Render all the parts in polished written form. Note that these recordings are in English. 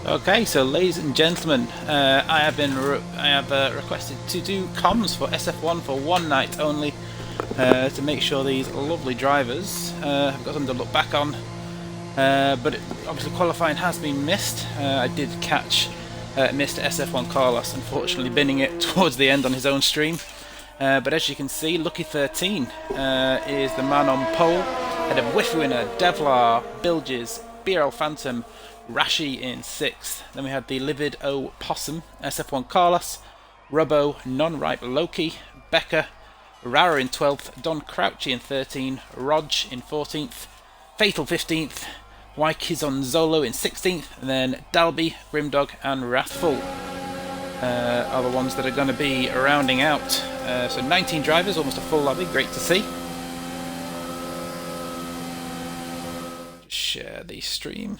Okay, so ladies and gentlemen, I have requested to do comms for SF1 for one night only, to make sure these lovely drivers have got something to look back on. But obviously qualifying has been missed. I did catch Mr. SF1 Carlos, unfortunately binning it towards the end on his own stream. But as you can see, Lucky 13 is the man on pole, ahead of Whiff winner Devlar, Bilges, BRL Phantom, Rashi in 6th. Then we had the Livid O Possum, SF1 Carlos, Rubbo, Non-Ripe Loki, Becca, Rara in 12th, Don Crouchy in 13th, Rog in 14th, Fatal 15th, Wykizon Zolo in 16th, and then Dalby, Grimdog, and Wrathful are the ones that are going to be rounding out. So 19 drivers, almost a full lobby, great to see. Just share the stream.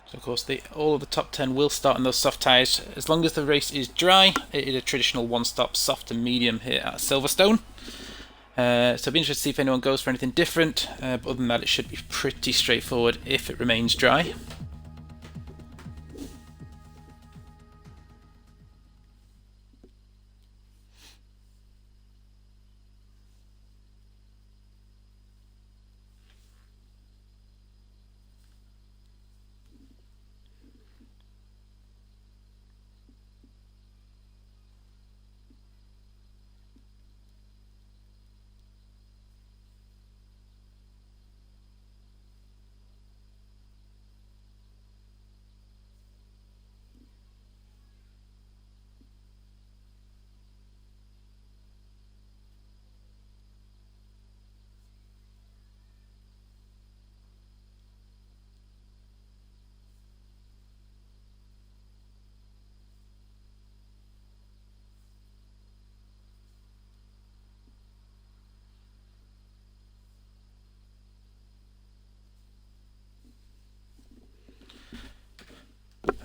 So of course, all of the top 10 will start on those soft tyres. As long as the race is dry, it is a traditional one-stop soft and medium here at Silverstone. So I'll be interested to see if anyone goes for anything different, but other than that it should be pretty straightforward if it remains dry.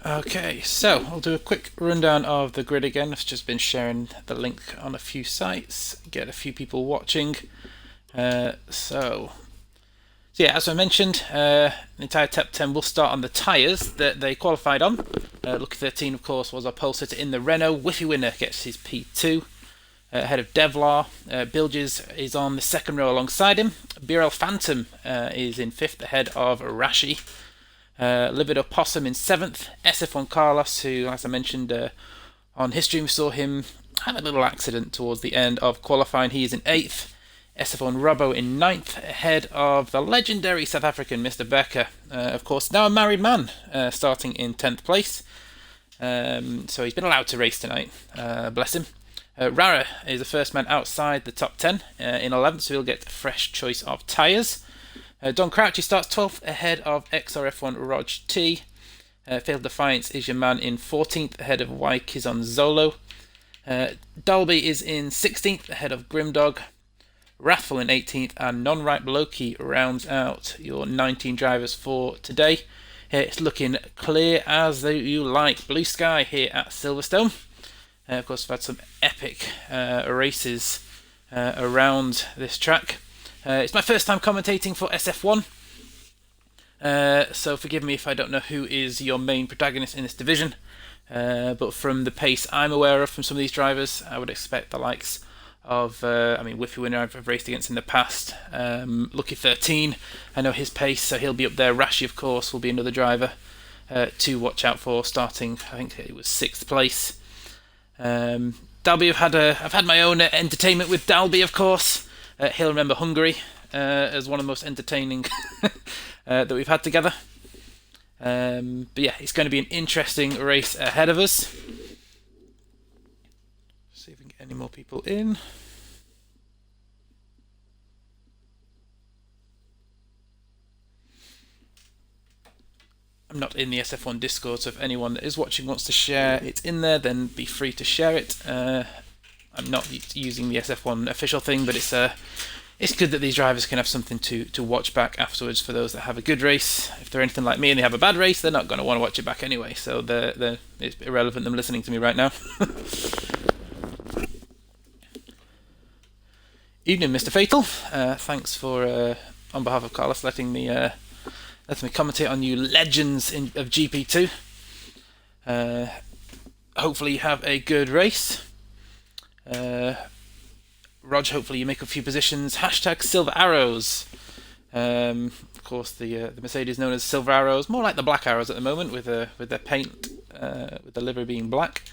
Okay, so I'll do a quick rundown of the grid again. I've just been sharing the link on a few sites, get a few people watching. So yeah, as I mentioned, the entire top 10 will start on the tyres that they qualified on. Lucky 13, of course, was our pole sitter in the Renault. Whiffy winner gets his P2. Ahead of Devlar. Bilges is on the second row alongside him. BRL Phantom is in 5th ahead of Rashi. Livid Opossum in 7th. SF1 Carlos, who, as I mentioned on his stream, saw him have a little accident towards the end of qualifying. He is in 8th. SF1 Rubbo in 9th, ahead of the legendary South African Mr. Becker. Of course, now a married man, starting in 10th place. So he's been allowed to race tonight. Bless him. Rara is the first man outside the top 10 in 11th, so he'll get a fresh choice of tyres. Don Crouchy starts 12th ahead of XRF1 Rog T. Failed Defiance is your man in 14th ahead of Wykizon Zolo. Dalby is in 16th ahead of Grimdog. Wrathful in 18th, and Non-Ripe Loki rounds out your 19 drivers for today. It's looking clear as you like. Blue sky here at Silverstone. Of course, we've had some epic races around this track. It's my first time commentating for SF1, so forgive me if I don't know who is your main protagonist in this division, but from the pace I'm aware of from some of these drivers, I would expect the likes of, Whiffy winner I've raced against in the past, Lucky 13, I know his pace, so he'll be up there. Rashi, of course, will be another driver to watch out for, starting, I think it was 6th place. Dalby, I've had my own entertainment with Dalby, of course. He'll remember Hungary as one of the most entertaining that we've had together. But yeah, it's going to be an interesting race ahead of us. See if we can get any more people in. I'm not in the SF1 Discord, so if anyone that is watching wants to share it in there, then be free to share it. I'm not using the SF1 official thing, but it's good that these drivers can have something to watch back afterwards for those that have a good race. If they're anything like me and they have a bad race, they're not going to want to watch it back anyway, so it's irrelevant them listening to me right now. Evening, Mr. Fatal. Thanks for, on behalf of Carlos, letting me commentate on you legends of GP2. Hopefully you have a good race. Rog, hopefully you make a few positions. Hashtag Silver Arrows. Of course, the Mercedes known as Silver Arrows, more like the Black Arrows at the moment, with their paint, with the livery being black.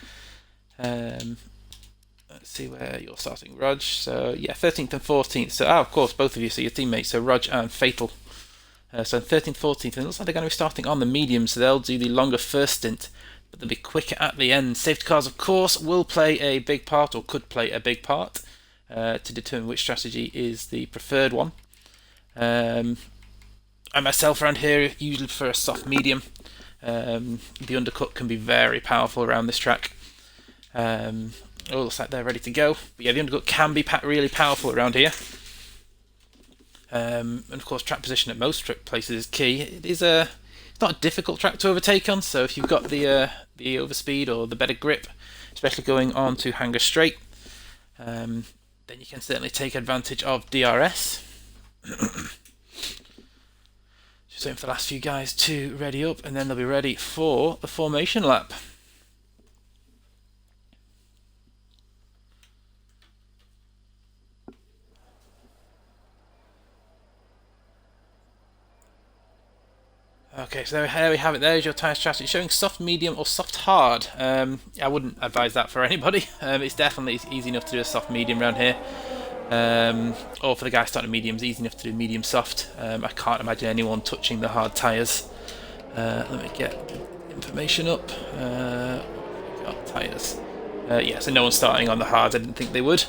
Let's see where you're starting, Rog. So yeah, 13th and 14th. So of course, both of you, so your teammates, so Rog and Fatal. So 13th, 14th, and it looks like they're going to be starting on the medium, so they'll do the longer first stint, but they'll be quicker at the end. Safety cars, of course, will play a big part, or could play a big part, to determine which strategy is the preferred one. I myself around here usually prefer a soft medium. The undercut can be very powerful around this track. Oh, looks like they're ready to go. But yeah, the undercut can be really powerful around here. And of course, track position at most places is key. It's not a difficult track to overtake on, so if you've got the overspeed or the better grip, especially going on to Hangar Straight, then you can certainly take advantage of DRS. Just waiting for the last few guys to ready up, and then they'll be ready for the formation lap. Okay, so there we have it. There's your tyre strategy, showing soft, medium, or soft hard. I wouldn't advise that for anybody. It's definitely easy enough to do a soft medium around here. Or for the guys starting mediums, easy enough to do medium soft. I can't imagine anyone touching the hard tyres. Let me get the information up. Got tyres. Yeah, so no one's starting on the hards. I didn't think they would.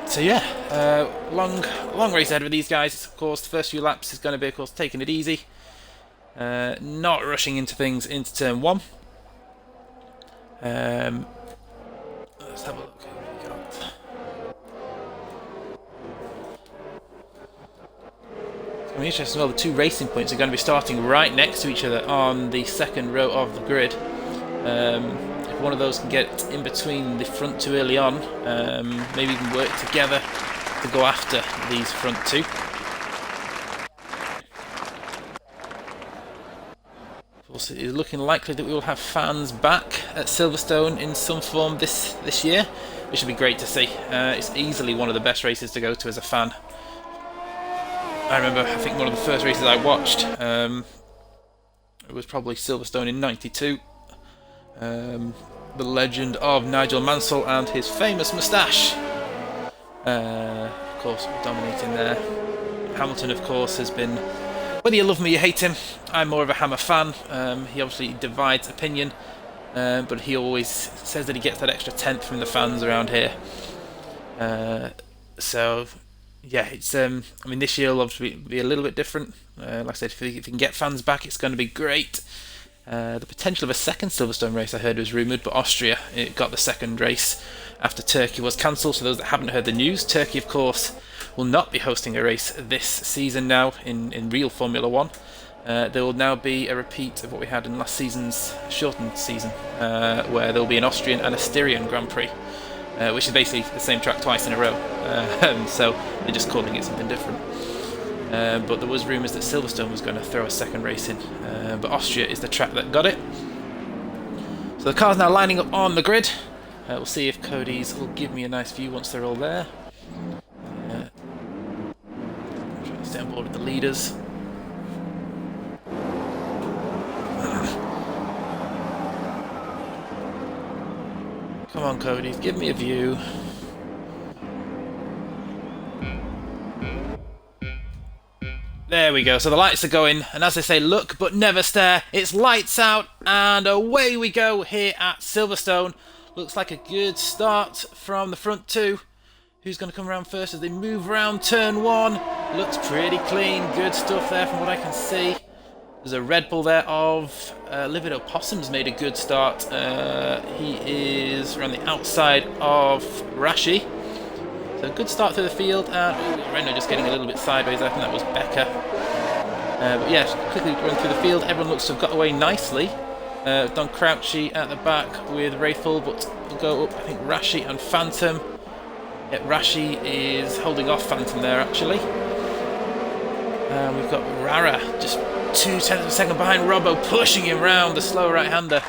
So yeah, long race ahead with these guys. Of course, the first few laps is going to be, of course, taking it easy, not rushing into things into turn one. Let's have a look. Who we got? It's going to be interesting as well. The two racing points are going to be starting right next to each other on the second row of the grid. If one of those can get in between the front two early on, maybe even work together to go after these front two. Of course, it is looking likely that we will have fans back at Silverstone in some form this year, which would be great to see. It's easily one of the best races to go to as a fan. I remember, I think one of the first races I watched, it was probably Silverstone in '92. The legend of Nigel Mansell and his famous moustache. Of course, dominating there. Hamilton, of course, has been, whether you love him or you hate him, I'm more of a Hammer fan. He obviously divides opinion, but he always says that he gets that extra tenth from the fans around here. So yeah, it's I mean, this year will obviously be a little bit different. Like I said, if you can get fans back, it's going to be great. The potential of a second Silverstone race I heard was rumoured, but Austria got the second race after Turkey was cancelled. So those that haven't heard the news, Turkey of course will not be hosting a race this season now in real Formula 1. There will now be a repeat of what we had in last season's shortened season, where there will be an Austrian and a Styrian Grand Prix, which is basically the same track twice in a row. So they're just calling it something different. But there was rumours that Silverstone was going to throw a second race in, but Austria is the track that got it. So the car's now lining up on the grid. We'll see if Cody's will give me a nice view once they're all there. Trying to stay on board with the leaders. Come on, Cody, give me a view. There we go, so the lights are going, and as they say, look but never stare. It's lights out, and away we go here at Silverstone. Looks like a good start from the front two. Who's going to come around first as they move around turn one? Looks pretty clean, good stuff there from what I can see. There's a Red Bull there of Livid Opossum's made a good start. He is around the outside of Rashi. So good start through the field, and Renault just getting a little bit sideways. I think that was Becker. But yeah, quickly run through the field. Everyone looks to have got away nicely. Don Crouchy at the back with Wraithful, but we'll go up, I think, Rashi and Phantom. Yeah, Rashi is holding off Phantom there, actually. We've got Rara just 0.2 of a second behind Robbo, pushing him round, the slow right-hander.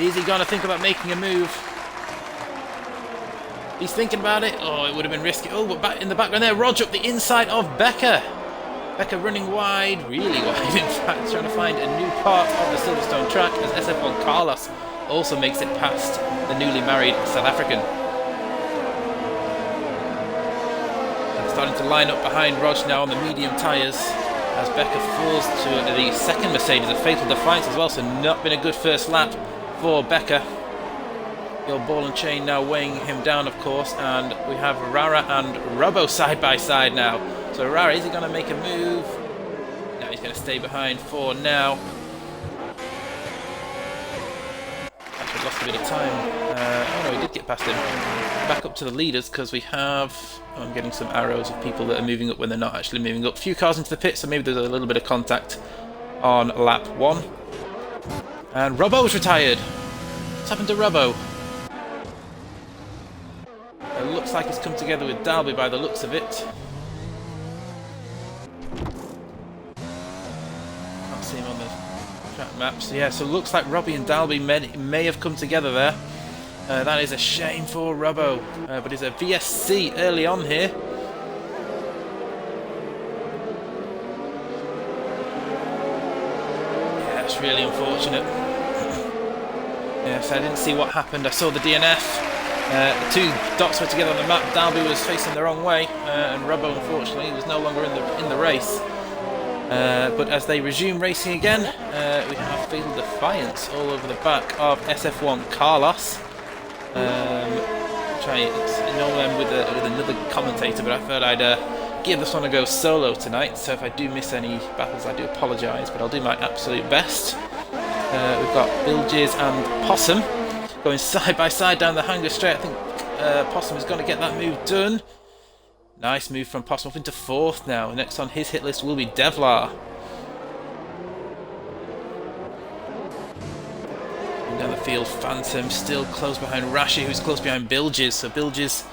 Is he going to think about making a move? He's thinking about it. Oh, it would have been risky. Oh, but back in the background there, Roger up the inside of Becker. Becker running wide, really wide in fact, trying to find a new part of the Silverstone track as SF1 Carlos also makes it past the newly married South African. Starting to line up behind Rog now on the medium tyres as Becker falls to the second Mercedes, a fatal defiance as well, so not been a good first lap for Becker. The old ball and chain now weighing him down, of course, and we have Rara and Robbo side by side now. So Rara, is he going to make a move? No, he's going to stay behind for now. Actually lost a bit of time. Oh no, he did get past him. Back up to the leaders because we have... Oh, I'm getting some arrows of people that are moving up when they're not actually moving up. A few cars into the pit, so maybe there's a little bit of contact on lap 1. And Robbo's retired. What's happened to Robbo? It looks like it's come together with Dalby by the looks of it. Can't see him on the track maps. Yeah, so it looks like Robbie and Dalby may have come together there. That is a shame for Robbo, but it's a VSC early on here. Yeah, it's really unfortunate. Yes, I didn't see what happened. I saw the DNF. The two dots were together on the map. Dalby was facing the wrong way, and Robbo, unfortunately, was no longer in the race. But as they resume racing again, we have Fatal Defiance all over the back of SF1 Carlos. Normally I'm with another commentator, but I thought I'd give this one a go solo tonight. So if I do miss any battles, I do apologise, but I'll do my absolute best. We've got Bilges and Possum going side by side down the hanger straight. I think Possum is going to get that move done. Nice move from Possum up into 4th now. Next on his hit list will be Devlar. Down the field, Phantom still close behind Rashi, who's close behind Bilges. So Bilges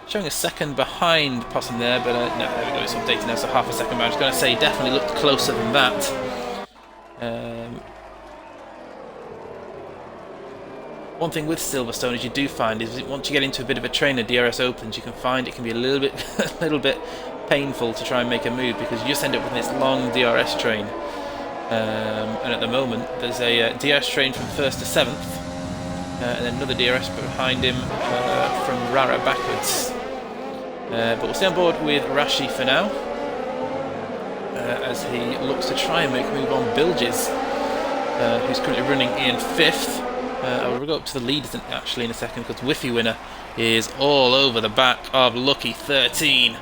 showing a second behind Possum there, but no, there we go, it's updated now, so half a second behind. I was going to say, definitely looked closer than that. One thing with Silverstone is you do find is once you get into a bit of a trainer, DRS opens, you can find it can be a little bit painful to try and make a move because you just end up with this long DRS train. And at the moment there's a DRS train from 1st to 7th, and then another DRS behind him from Rara backwards. But we'll stay on board with Rashi for now, as he looks to try and make a move on Bilges, who's currently running in 5th. I'll go up to the leaders actually in a second because Whiffy Winner is all over the back of Lucky 13.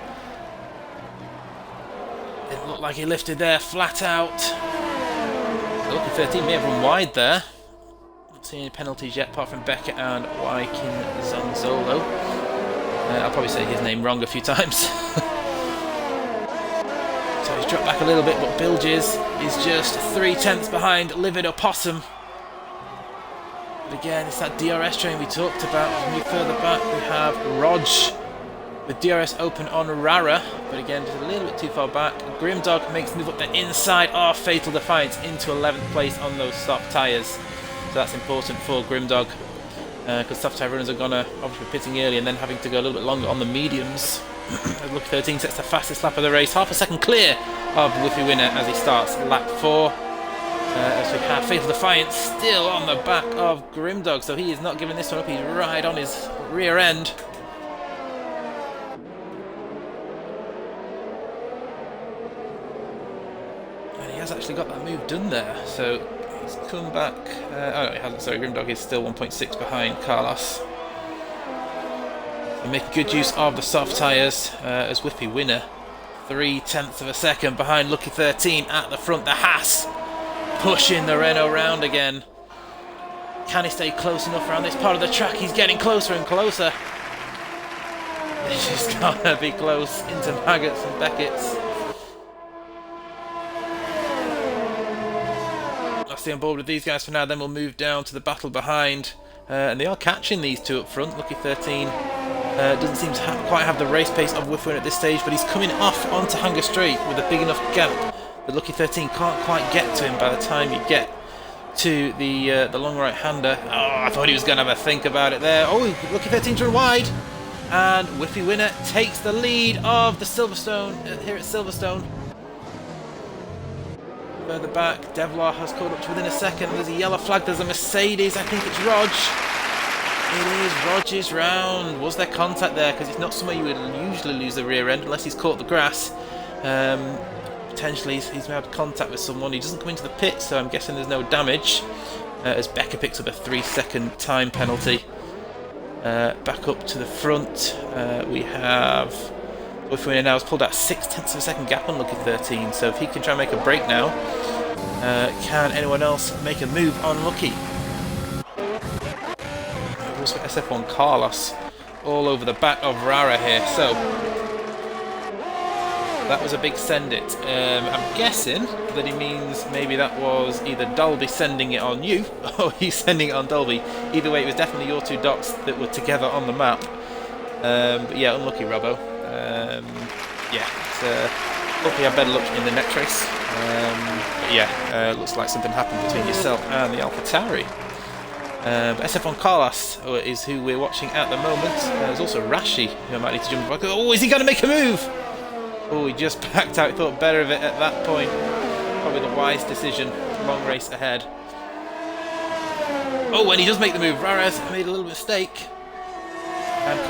It looked like he lifted there flat out. Lucky 13 may have run wide there. Not seeing any penalties yet apart from Becker and Waikin Zanzolo. I'll probably say his name wrong a few times. So he's dropped back a little bit, but Bilges is just 3/10 behind Livid Opossum. But again, it's that DRS train we talked about. As we move further back, we have Rog with DRS open on Rara, but again, just a little bit too far back. Grimdog makes the move up the inside of Fatal Defiance into 11th place on those soft tyres. So that's important for Grimdog, because soft tyre runners are going to obviously be pitting early and then having to go a little bit longer on the mediums. Lucky 13 sets the fastest lap of the race, half a second clear of Whiffy Winner as he starts lap 4. As we have Fatal Defiance still on the back of Grimdog, so he is not giving this one up, he's right on his rear end. And he has actually got that move done there, so he's come back. Oh no, he hasn't, sorry, Grimdog is still 1.6 behind Carlos. So making good use of the soft tyres as Whippy Winner 3/10 of a second behind Lucky 13 at the front. The Haas pushing the Renault round again. Can he stay close enough around this part of the track? He's getting closer and closer. This is gonna be close into Maggots and Beckett's. I'll stay on board with these guys for now, then we'll move down to the battle behind. And they are catching these two up front. Lucky 13 doesn't seem to quite have the race pace of Whiffwin at this stage, but he's coming off onto Hanger Straight with a big enough gap that Lucky 13 can't quite get to him by the time you get to the long right-hander. Oh, I thought he was going to have a think about it there. Oh, Lucky 13's run wide. And Whiffy Winner takes the lead of the Silverstone here at Silverstone. Further back, Devlar has caught up to within a second. There's a yellow flag, there's a Mercedes, I think it's Rog. It is Rog's round. Was there contact there? Because it's not somewhere you would usually lose the rear end unless he's caught the grass. Potentially he's made contact with someone. He doesn't come into the pit, so I'm guessing there's no damage. As Becker picks up a 3-second time penalty. Back up to the front, we have Whiffwin now has pulled out 0.6 of a second gap on Lucky 13, so if he can try and make a break now, can anyone else make a move on Lucky? Also SF1 Carlos all over the back of Rara here, so that was a big send it. I'm guessing that he means maybe that was either Dolby sending it on you or he's sending it on Dolby. Either way, it was definitely your two dots that were together on the map. But yeah, unlucky Robbo. Yeah, hopefully I have better luck in the next race. But yeah, looks like something happened between yourself and the AlphaTauri. But SF1 Carlos is who we're watching at the moment. There's also Rashi, who I might need to jump back. Oh, is he going to make a move? Oh, he just backed out. He thought better of it at that point. Probably the wise decision. Long race ahead. Oh, when he does make the move, Rares made a little mistake. And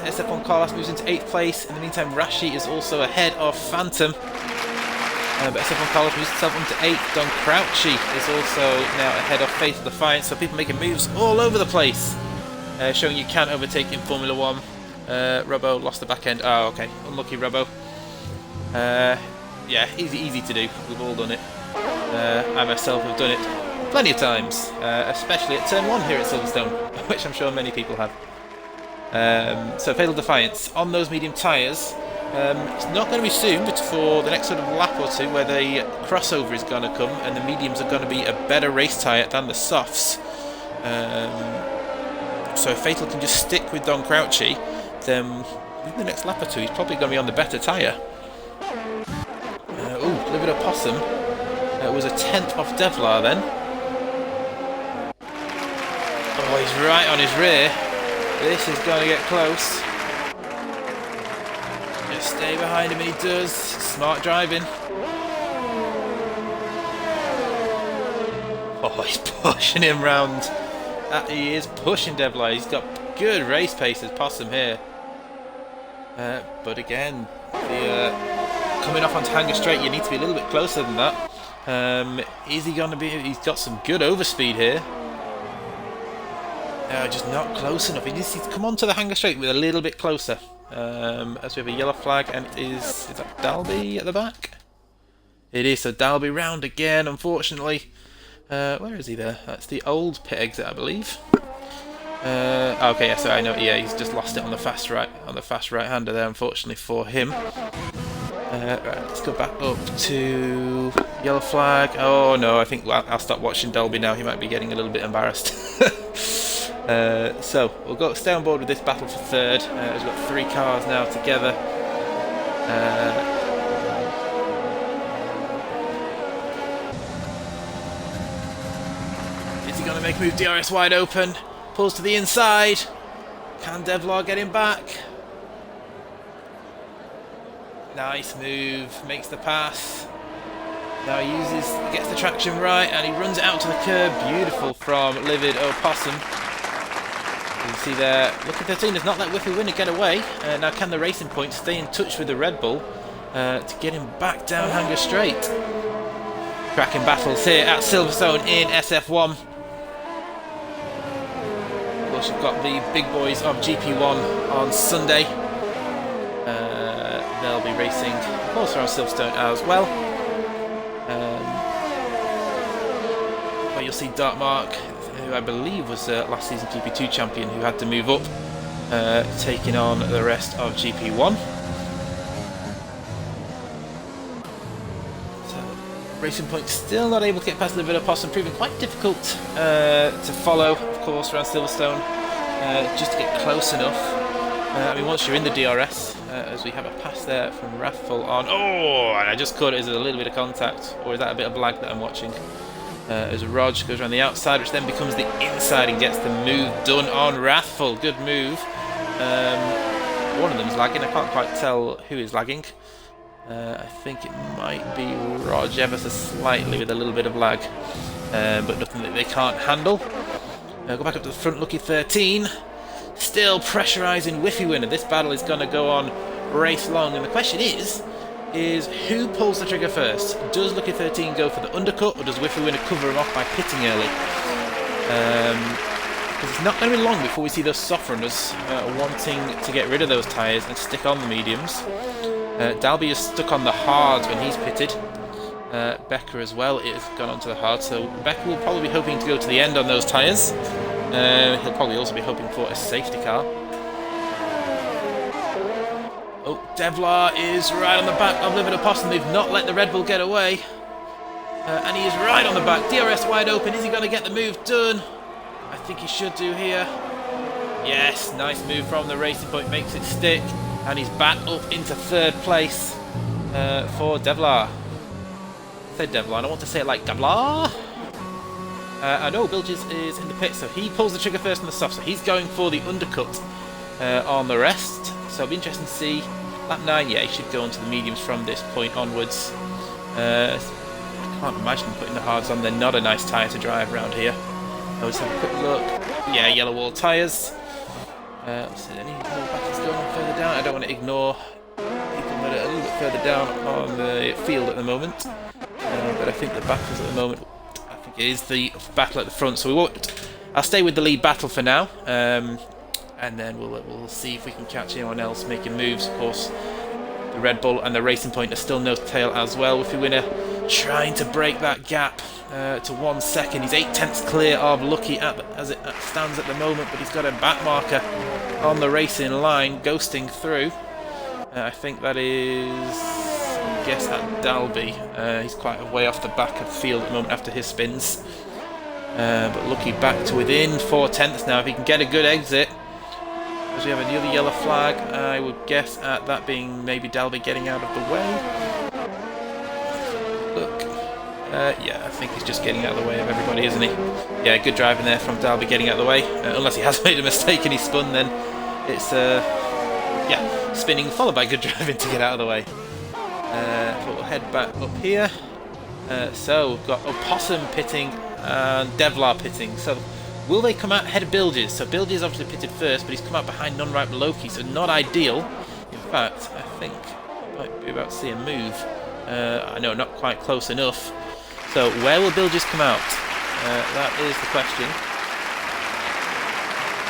SF1 Carlos moves into 8th place. In the meantime, Rashi is also ahead of Phantom. But SF1 Carlos moves himself into 8th. Don Crouchy is also now ahead of Fatal Defiance. So people making moves all over the place. Showing you can overtake in Formula 1. Robbo lost the back end. Oh, okay. Unlucky Robbo. Yeah, easy to do. We've all done it. I myself have done it plenty of times, especially at turn 1 here at Silverstone, which I'm sure many people have. So Fatal Defiance on those medium tyres. It's not going to be soon, but for the next sort of lap or two, where the crossover is going to come, and the mediums are going to be a better race tyre than the softs. So if Fatal can just stick with Don Crouchy, then in the next lap or two, he's probably going to be on the better tyre. Livid Opossum was a 10th off Devlar then. Oh, he's right on his rear. This is going to get close. Just stay behind him, and he does. Smart driving. Oh, he's pushing him round. He is pushing Devlar. He's got good race pace as Possum here. But again, coming off onto Hanger Straight, you need to be a little bit closer than that. Is he going to be? He's got some good overspeed here. Just not close enough. He needs to come onto the Hanger Straight with a little bit closer. As we have a yellow flag, and is that Dalby at the back? It is. So Dalby round again, unfortunately. Where is he there? That's the old pit exit, I believe. Okay, yeah, so I know. Yeah, he's just lost it on the fast right-hander there, unfortunately for him. Right, let's go back up to yellow flag. Oh no, I think I'll stop watching Dolby now. He might be getting a little bit embarrassed. So we'll stay on board with this battle for third. We've got 3 cars now together. Is he going to make a move? DRS wide open. Pulls to the inside. Can Devlar get him back? Nice move, makes the pass. Now he gets the traction right, and he runs it out to the curb. Beautiful from Livid Opossum. You can see there, Lucky 13 has not let Whiffy Winner get away. Now can the Racing Point stay in touch with the Red Bull to get him back down Hanger Straight? Cracking battles here at Silverstone in SF1. Of course, you've got the big boys of GP1 on Sunday. They'll They'll be racing, of course, around Silverstone as well. Where you'll see Dartmark, who I believe was last season GP2 champion, who had to move up, taking on the rest of GP1. Racing Point still not able to get past the bit of Possum, proving quite difficult to follow, of course, around Silverstone, just to get close enough. I mean, once you're in the DRS, as we have a pass there from Raffle on... Oh, and I just caught it as a little bit of contact, or is that a bit of lag that I'm watching? As Rog goes around the outside, which then becomes the inside and gets the move done on Raffle. Good move. One of them's lagging, I can't quite tell who is lagging. I think it might be Rog ever so slightly with a little bit of lag, but nothing that they can't handle. Go back up to the front, Lucky 13. Still pressurising Whiffy Winner. This battle is going to go on race long, and the question is who pulls the trigger first? Does Lucky 13 go for the undercut, or does Whiffy Winner cover him off by pitting early? Because it's not going to be long before we see those soft runners wanting to get rid of those tyres and stick on the mediums. Dalby is stuck on the hards when he's pitted. Becker as well is gone onto the hard, so Becker will probably be hoping to go to the end on those tyres. He'll probably also be hoping for a safety car. Oh, Devlar is right on the back of Livid Opossum. They've not let the Red Bull get away. And he is right on the back. DRS wide open. Is he going to get the move done? I think he should do here. Yes, nice move from the Racing Point. Makes it stick. And he's back up into third place for Devlar. I said Devlar, I want to say it like Devlar. I know Bilges is in the pit, so he pulls the trigger first on the soft, so he's going for the undercut on the rest. So it'll be interesting to see. Lap 9, yeah, he should go onto the mediums from this point onwards. I can't imagine putting the hards on. They're not a nice tyre to drive around here. Let's have a quick look. Yeah, yellow wall tyres. Let's see, any more battles going on further down? I don't want to ignore people that are a little bit further down on the field at the moment. But I think the battles at the moment, I think it is the battle at the front. So we won't. I'll stay with the lead battle for now, and then we'll see if we can catch anyone else making moves. Of course, the Red Bull and the Racing Point are still nose to tail as well. With the winner trying to break that gap to 1 second. He's 8/10 clear of Lucky as it stands at the moment, but he's got a back marker on the racing line, ghosting through. I think that is, I guess, at Dalby. He's quite a way off the back of the field at the moment after his spins. But Lucky back to within 4/10 now. If he can get a good exit, as we have another yellow flag, I would guess at that being maybe Dalby getting out of the way. Look. Yeah, I think he's just getting out of the way of everybody, isn't he? Yeah, good driving there from Dalby, getting out of the way. Unless he has made a mistake and he spun, then it's yeah, spinning followed by good driving to get out of the way. But we'll head back up here. So we've got Opossum pitting and Devlar pitting. So will they come out ahead of Bilges? So Bilges obviously pitted first, but he's come out behind non-ripe Loki, so not ideal. In fact, I think I might be about to see a move. I know, not quite close enough. So where will Bilges come out? That is the question.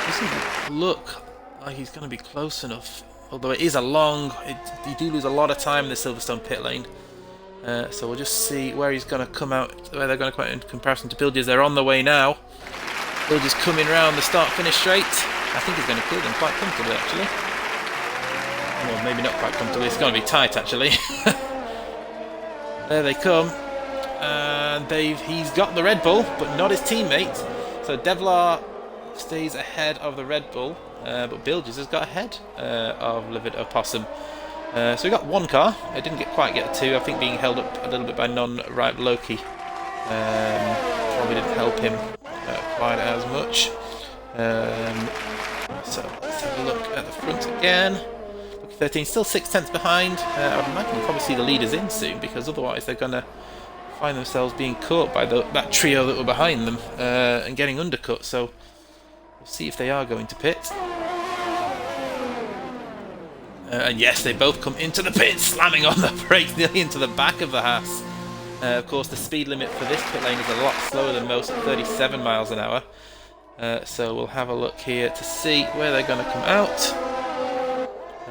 Doesn't look like he's going to be close enough. Although it is a long... you do lose a lot of time in the Silverstone pit lane. So we'll just see where he's going to come out, where they're going to come out in comparison to Bilges. They're on the way now. Bilges coming round the start-finish straight. I think he's going to kill them quite comfortably, actually. Well, maybe not quite comfortably. It's going to be tight, actually. There they come. And he's got the Red Bull, but not his teammate. So Devlar stays ahead of the Red Bull, but Bilges has got ahead of Livid Opossum. So we got one car. It didn't quite get two. I think being held up a little bit by non-ripe Loki probably didn't help him quite as much. So let's have a look at the front again. 13, still 6/10 behind. I would imagine we'll probably see the leaders in soon, because otherwise they're going to find themselves being caught by that trio that were behind them and getting undercut. So we'll see if they are going to pit. And yes, they both come into the pit, slamming on the brakes nearly into the back of the Haas. Of course, the speed limit for this pit lane is a lot slower than most, at 37 miles an hour. So we'll have a look here to see where they're going to come out.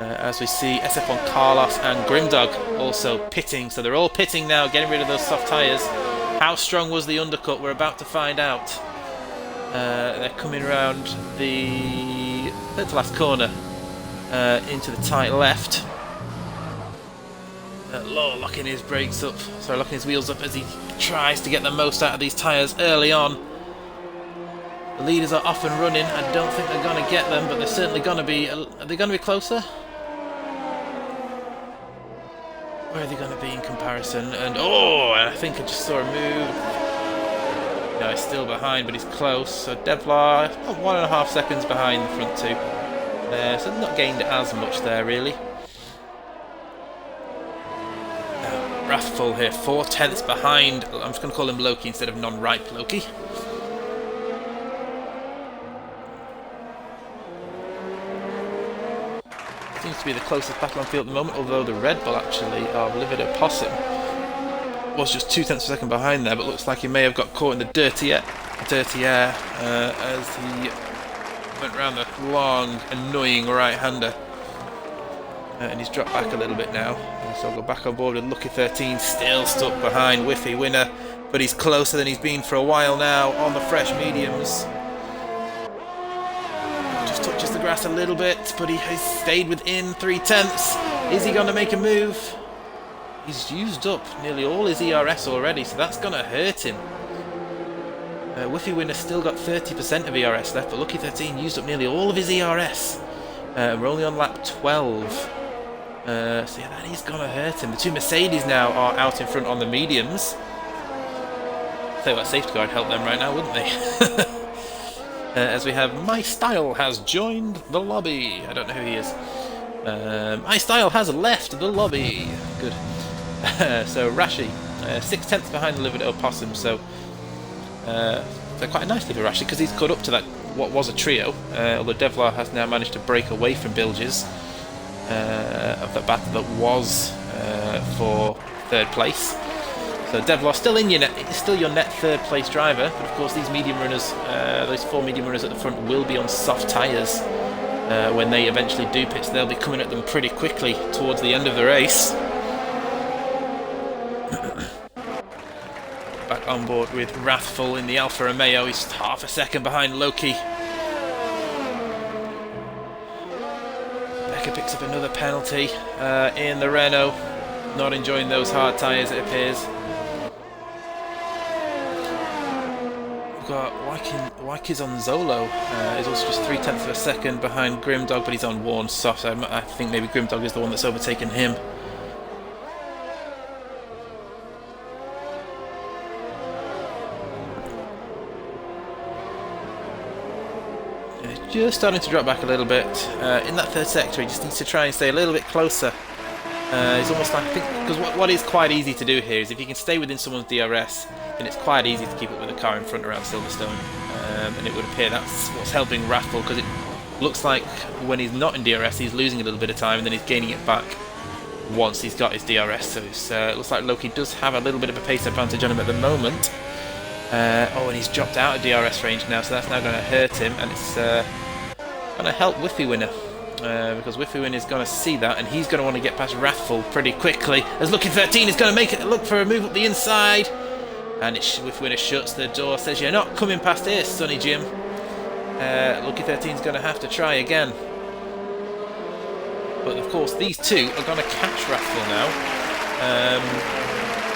as we see SF1 Carlos and Grimdog also pitting. So they're all pitting now, getting rid of those soft tyres. How strong was the undercut? We're about to find out. They're coming around the third to last corner into the tight left. Locking his brakes up, locking his wheels up as he tries to get the most out of these tyres early on. The leaders are off and running. I don't think they're going to get them, but they're certainly going to be. Are they going to be closer? Where are they going to be in comparison? And I think I just saw a move. No, he's still behind, but he's close. So Devlar, about 1.5 seconds behind the front two. So not gained as much there, really. Wrathful here, 4/10 behind. I'm just going to call him Loki instead of non-ripe Loki. Seems to be the closest battle on field at the moment, although the Red Bull actually of Livid Opossum was just 0.2 seconds behind there, but looks like he may have got caught in the dirty air as he went around the long, annoying right-hander. And he's dropped back a little bit now. So I'll go back on board with Lucky 13, still stuck behind Whiffy Winner, but he's closer than he's been for a while now on the fresh mediums. Just touches the grass a little bit, but he has stayed within 0.3. Is he going to make a move? He's used up nearly all his ERS already, so that's going to hurt him. Whiffy Winner still got 30% of ERS left, but Lucky 13 used up nearly all of his ERS. We're only on lap 12. So yeah, that is going to hurt him. The two Mercedes now are out in front on the mediums. I'd say that safety car would help them right now, wouldn't they? As we have My Style has joined the lobby. I don't know who he is. My Style has left the lobby. Good. So Rashi, 0.6 behind the Livid Opossum. So quite nicely for Rashi because he's caught up to that what was a trio. Although Devlar has now managed to break away from Bilges. Of the battle that was for third place. So Devlar still in your net, still your net third place driver, but of course these medium runners, those 4 medium runners at the front will be on soft tyres when they eventually do pit, so they'll be coming at them pretty quickly towards the end of the race. Back on board with Wrathful in the Alfa Romeo, he's 0.5 second behind Loki. Picks up another penalty in the Renault. Not enjoying those hard tyres, it appears. We've got Wyke's on Zolo. He's also just 0.3 seconds behind Grimdog, but he's on worn soft. So I think maybe Grimdog is the one that's overtaken him. Just starting to drop back a little bit. In that third sector, he just needs to try and stay a little bit closer. It's almost like, I think, because what is quite easy to do here is if you can stay within someone's DRS, then it's quite easy to keep up with the car in front around Silverstone. And it would appear that's what's helping Wrathful, because it looks like when he's not in DRS, he's losing a little bit of time, and then he's gaining it back once he's got his DRS. So it looks like Loki does have a little bit of a pace advantage on him at the moment. And he's dropped out of DRS range now, so that's now going to hurt him, and it's going to help Whiffy Winner, because Whiffy Winner is going to see that, and he's going to want to get past Wrathful pretty quickly, as Lucky 13 is going to make it look for a move up the inside, and Whiffy Winner shuts the door, says, "You're not coming past here, Sonny Jim." Lucky 13 is going to have to try again. But of course, these two are going to catch Wrathful now.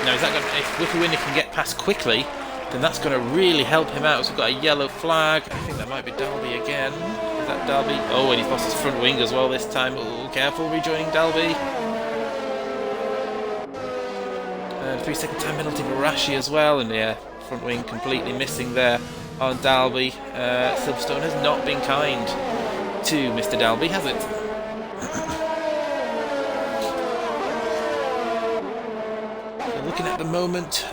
Now, is that going to, if Whiffy Winner can get past quickly, then that's going to really help him out. So we've got a yellow flag. I think that might be Dalby again. Is that Dalby? Oh, and he's lost his front wing as well this time. Oh, careful, rejoining Dalby. 3-second time penalty for Rashi as well. And yeah, front wing completely missing there on Dalby. Silverstone has not been kind to Mr. Dalby, has it? So looking at the moment,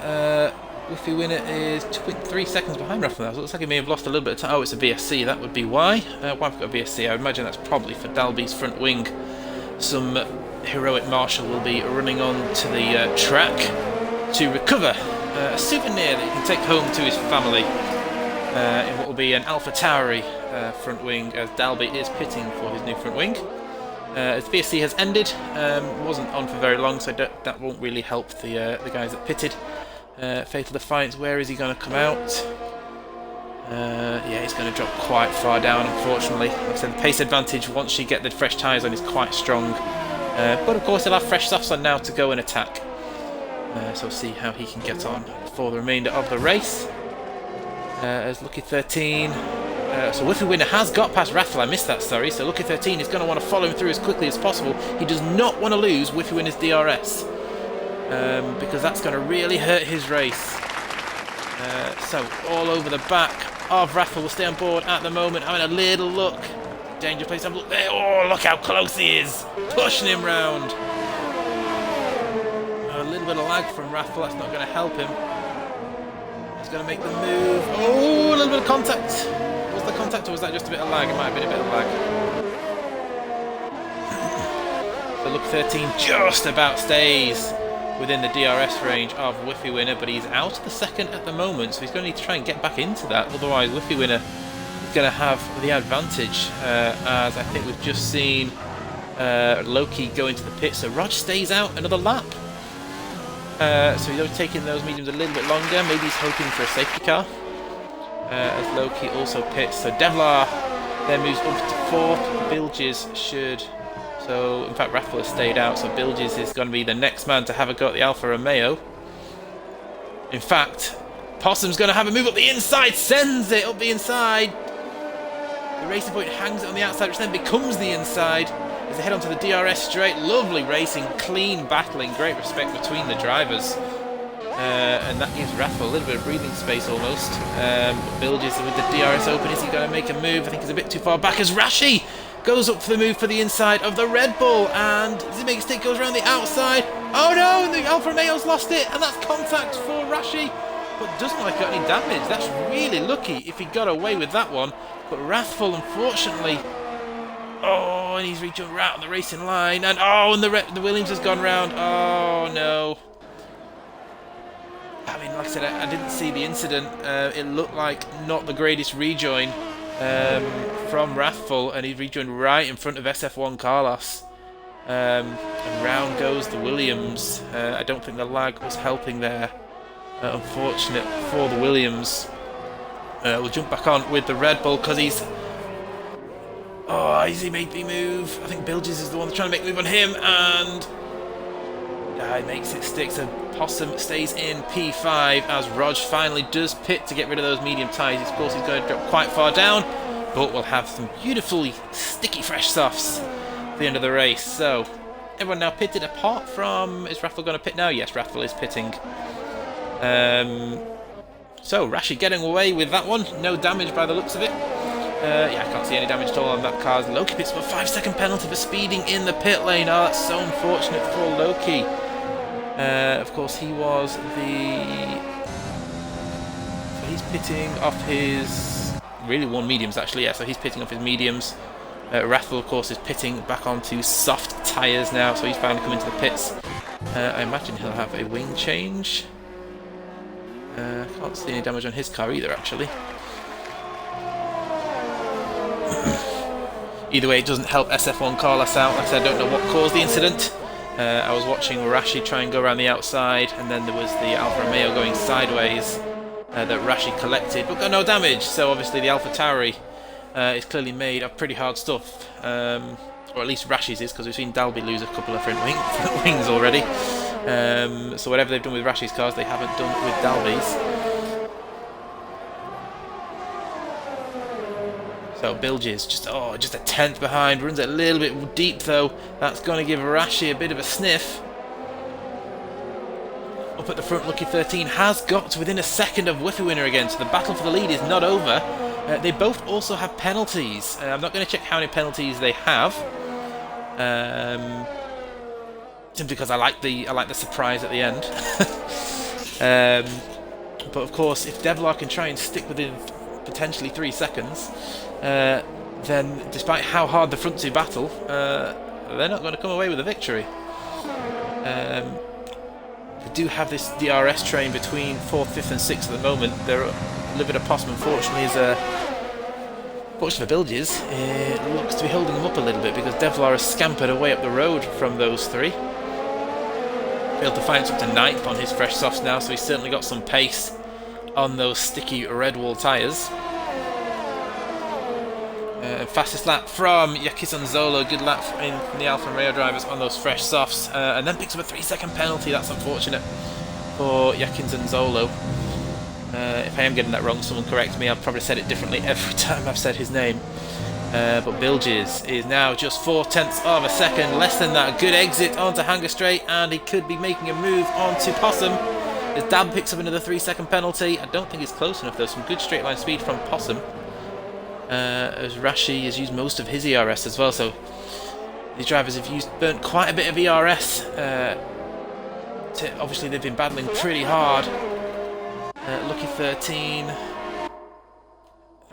Whiffy Winner is 3 seconds behind Wrathful now, so it looks like he may have lost a little bit of time. Oh, it's a VSC, that would be why. Why have we got a VSC? I would imagine that's probably for Dalby's front wing. Some heroic marshal will be running on to the track to recover a souvenir that he can take home to his family in what will be an Alpha Tauri front wing, as Dalby is pitting for his new front wing. As VSC has ended, wasn't on for very long, so that won't really help the guys that pitted. Fatal Defiance, where is he going to come out? Yeah, he's going to drop quite far down, unfortunately. Like I said, the pace advantage once you get the fresh tyres on is quite strong. But of course he'll have fresh softs on now to go and attack. So we'll see how he can get on for the remainder of the race. As Lucky 13... so Whiffy Winner has got past Raffle, I missed that, sorry. So Lucky 13 is going to want to follow him through as quickly as possible. He does not want to lose Whiffy Winner's DRS. Because that's going to really hurt his race. So all over the back of Raffle will stay on board at the moment. Having a little look. Danger place, have a look there. Oh, look how close he is. Pushing him round. A little bit of lag from Raffle, that's not going to help him. He's going to make the move. Oh, a little bit of contact. Was the contact or was that just a bit of lag? It might have been a bit of lag. So look, 13 just about stays within the DRS range of Whiffy Winner, but he's out of the second at the moment, so he's going to need to try and get back into that. Otherwise, Whiffy Winner is going to have the advantage, as I think we've just seen Loki go into the pit. So Rog stays out another lap. So he's taking those mediums a little bit longer. Maybe he's hoping for a safety car. As Loki also pits. So Devlar then moves up to 4th. Bilges should... So, in fact, Raffle has stayed out, so Bilges is going to be the next man to have a go at the Alfa Romeo. In fact, Possum's going to have a move up the inside, sends it up the inside. The Racing Point hangs it on the outside, which then becomes the inside. As they head onto the DRS straight, lovely racing, clean battling, great respect between the drivers. And that gives Raffle a little bit of breathing space almost. Bilges with the DRS open, is he going to make a move? I think he's a bit too far back as Rashi goes up for the move for the inside of the Red Bull, and does he make a mistake? Goes around the outside. Oh no, the Alfa Romeo's lost it, and that's contact for Rashi, but doesn't look like he got any damage. That's really lucky if he got away with that one, but Wrathful, unfortunately, oh, and he's reaching right on the racing line, and oh, and the Williams has gone round. Oh no. I mean, like I said, I didn't see the incident. It looked like not the greatest rejoin from Wrathful, and he rejoined right in front of SF1 Carlos. And round goes the Williams. I don't think the lag was helping there. Unfortunate for the Williams. We'll jump back on with the Red Bull because he's... Oh, has he made the move? I think Bilges is the one that's trying to make a move on him, and... he makes it stick, so Possum stays in P5 as Rog finally does pit to get rid of those medium tyres. Of course, he's going to drop quite far down, but we'll have some beautifully sticky fresh softs at the end of the race. So, everyone now pitted apart from... Is Raffle going to pit now? Yes, Raffle is pitting. So, Rashi getting away with that one. No damage by the looks of it. Yeah, I can't see any damage at all on that car. Loki pits for a 5-second penalty for speeding in the pit lane. Oh, that's so unfortunate for Loki. Of course, he was the... So he's pitting off his... Really one mediums, actually. Yeah, so he's pitting off his mediums. Rathel, of course, is pitting back onto soft tyres now, so he's finally come into the pits. I imagine he'll have a wing change. Can't see any damage on his car either, actually. Either way, it doesn't help SF1 Carlos out. Like I said, I don't know what caused the incident. I was watching Rashi try and go around the outside, and then there was the Alfa Romeo going sideways that Rashi collected, but got no damage. So obviously the Alfa Tauri is clearly made of pretty hard stuff, or at least Rashi's is, because we've seen Dalby lose a couple of front wings already. So whatever they've done with Rashi's cars, they haven't done with Dalby's. So Bilges just a tenth behind, runs it a little bit deep though. That's going to give Rashi a bit of a sniff. Up at the front, Lucky 13 has got to within a second of Whiffy Winner again, so the battle for the lead is not over. They both also have penalties. I'm not going to check how many penalties they have, simply because I like the surprise at the end. But of course, if Devlar can try and stick within potentially 3 seconds, then despite how hard the front two battle, they're not going to come away with a victory. They do have this DRS train between 4th, 5th and 6th at the moment. They're Livid Opossum, unfortunately, is Fortunately for Bilges, it looks to be holding him up a little bit because Devlar has scampered away up the road from those three. Able to find up to 9th on his fresh softs now, so he's certainly got some pace on those sticky red wall tyres. Fastest lap from Yakizan Zolo, good lap in the Alfa Romeo drivers on those fresh softs, and then picks up a 3-second penalty. That's unfortunate for Yakizan Zolo. If I am getting that wrong, someone correct me. I've probably said it differently every time I've said his name. But Bilges is now just 0.4 of a second less than that. Good exit onto Hanger Straight, and he could be making a move onto Possum. As Dab picks up another 3-second penalty. I don't think it's close enough though. Some good straight line speed from Possum. As Rashi has used most of his ERS as well, so these drivers have burnt quite a bit of ERS. Obviously they've been battling pretty hard. Lucky 13.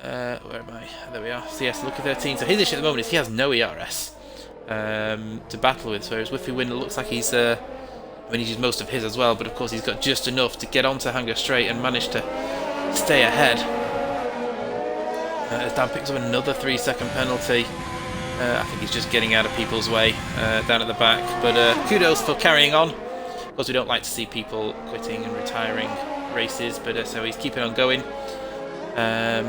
Where am I? There we are. So yes, Lucky 13. So his issue at the moment is he has no ERS to battle with. Whereas Whiffy Winner looks like he's he's used most of his as well, but of course he's got just enough to get onto Hanger Straight and manage to stay ahead. As Dan picks up another 3-second penalty. I think he's just getting out of people's way down at the back. But kudos for carrying on. Of course, we don't like to see people quitting and retiring races, but so he's keeping on going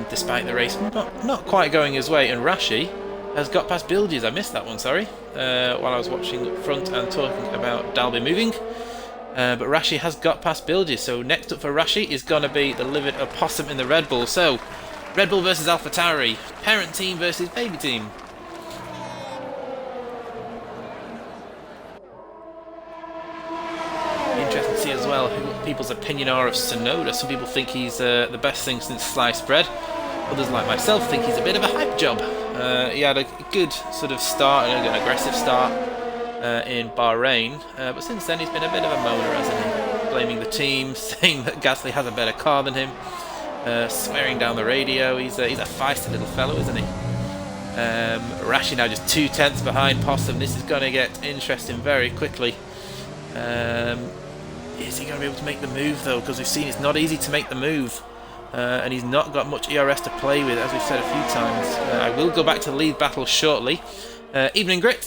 despite the race not quite going his way. And Rashi has got past Bilges. I missed that one, sorry, while I was watching up front and talking about Dalby moving. But Rashi has got past Bilges. So next up for Rashi is going to be the livid opossum in the Red Bull. So Red Bull versus AlphaTauri, parent team versus baby team. Interesting to see as well what people's opinion are of Sonoda. Some people think he's the best thing since sliced bread. Others, like myself, think he's a bit of a hype job. He had a good sort of start, an aggressive start in Bahrain, but since then he's been a bit of a moaner, hasn't he? Blaming the team, saying that Gasly has a better car than him. Swearing down the radio. He's a feisty little fellow, isn't he? Rashi now just 0.2 behind Possum. This is going to get interesting very quickly. Is he going to be able to make the move though? Because we've seen it's not easy to make the move, and he's not got much ERS to play with, as we've said a few times. I will go back to the lead battle shortly. Evening Grit.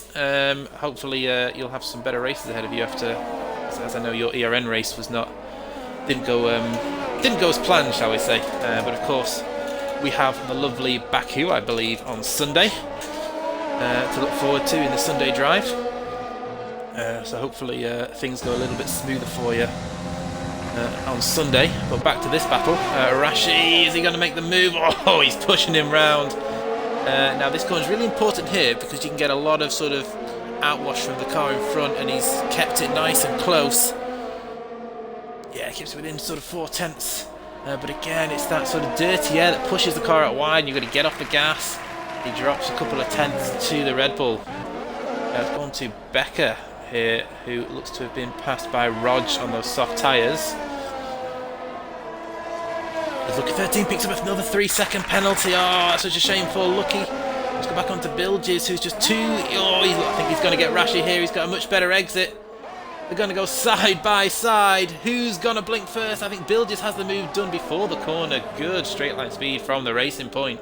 Hopefully you'll have some better races ahead of you after, as I know your ERN race didn't go as planned, shall we say. But of course, we have the lovely Baku, I believe, on Sunday to look forward to in the Sunday drive. So hopefully things go a little bit smoother for you on Sunday. But back to this battle. Rashi, is he going to make the move? Oh, he's pushing him round. Now this corner is really important here because you can get a lot of sort of outwash from the car in front, and he's kept it nice and close. Yeah, it keeps it within sort of 0.4. But again, it's that sort of dirty air that pushes the car out wide, and you've got to get off the gas. He drops a couple of tenths to the Red Bull. It's gone to Becker here, who looks to have been passed by Rog on those soft tyres. Lucky 13 picks up another 3-second penalty. Oh, that's such a shame for Lucky. Let's go back on to Bilges, who's just I think he's going to get Rashi here. He's got a much better exit. They're going to go side by side. Who's going to blink first? I think Bilges has the move done before the corner. Good straight line speed from the racing point.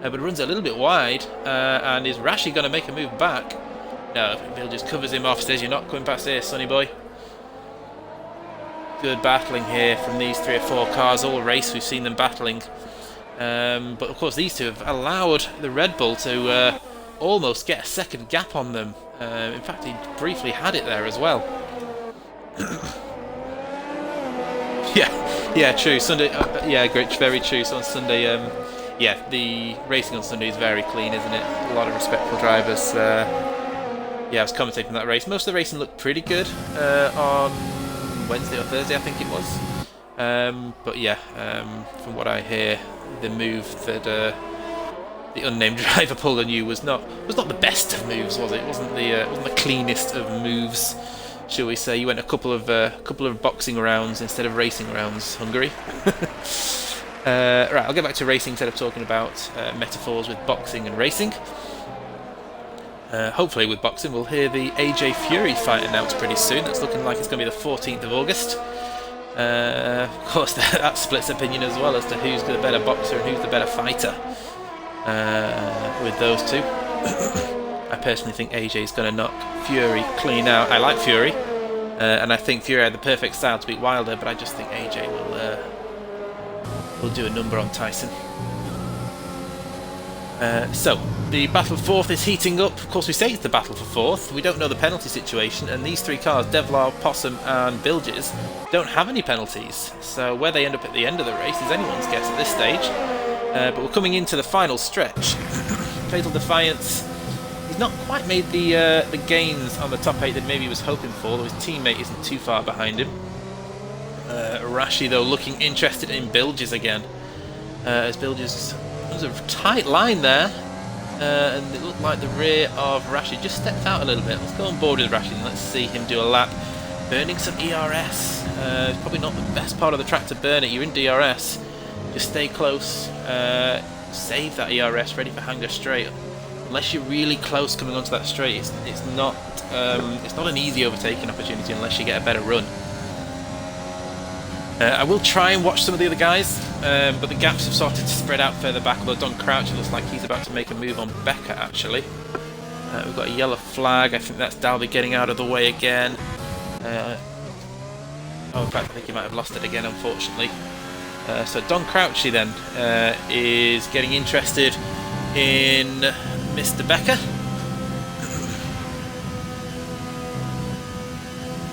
But runs a little bit wide. And is Rashi going to make a move back? No, Bilges covers him off, says you're not coming past here, sonny boy. Good battling here from these 3 or 4 cars. All race we've seen them battling. But of course these two have allowed the Red Bull to almost get a second gap on them. In fact, he briefly had it there as well. yeah, true. Sunday, yeah, great, very true. So on Sunday, yeah, the racing on Sunday is very clean, isn't it? A lot of respectful drivers. Yeah, I was commentating that race. Most of the racing looked pretty good on Wednesday or Thursday, I think it was. But yeah, from what I hear, the move that the unnamed driver pulled on you was not the best of moves, was it? It wasn't the cleanest of moves, shall we say? You went a couple of boxing rounds instead of racing rounds, Hungary. Right, I'll get back to racing instead of talking about metaphors with boxing and racing. Hopefully with boxing we'll hear the AJ Fury fight announced pretty soon. That's looking like it's going to be the 14th of August. Of course that splits opinion as well as to who's the better boxer and who's the better fighter. with those two. I personally think AJ is going to knock Fury clean out. I like Fury, and I think Fury had the perfect style to beat Wilder, but I just think AJ will do a number on Tyson. So, the battle for fourth is heating up. Of course, we say it's the battle for fourth. We don't know the penalty situation, and these three cars, Devlar, Possum and Bilges, don't have any penalties. So where they end up at the end of the race is anyone's guess at this stage. But we're coming into the final stretch. Fatal Defiance, he's not quite made the gains on the top 8 that maybe he was hoping for, though his teammate isn't too far behind him. Rashi, though, looking interested in Bilges again. As Bilges... There's a tight line there, and it looked like the rear of Rashi just stepped out a little bit. Let's go on board with Rashi and let's see him do a lap. Burning some ERS. It's probably not the best part of the track to burn it. You're in DRS. Just stay close. Save that ERS, ready for Hanger Straight. Unless you're really close coming onto that straight, it's not an easy overtaking opportunity unless you get a better run. I will try and watch some of the other guys, but the gaps have started to spread out further back, although Don Crouch looks like he's about to make a move on Becker, actually. We've got a yellow flag. I think that's Dalby getting out of the way again. Oh, in fact, I think he might have lost it again, unfortunately. So Don Crouchy, then, is getting interested in Mr. Becker.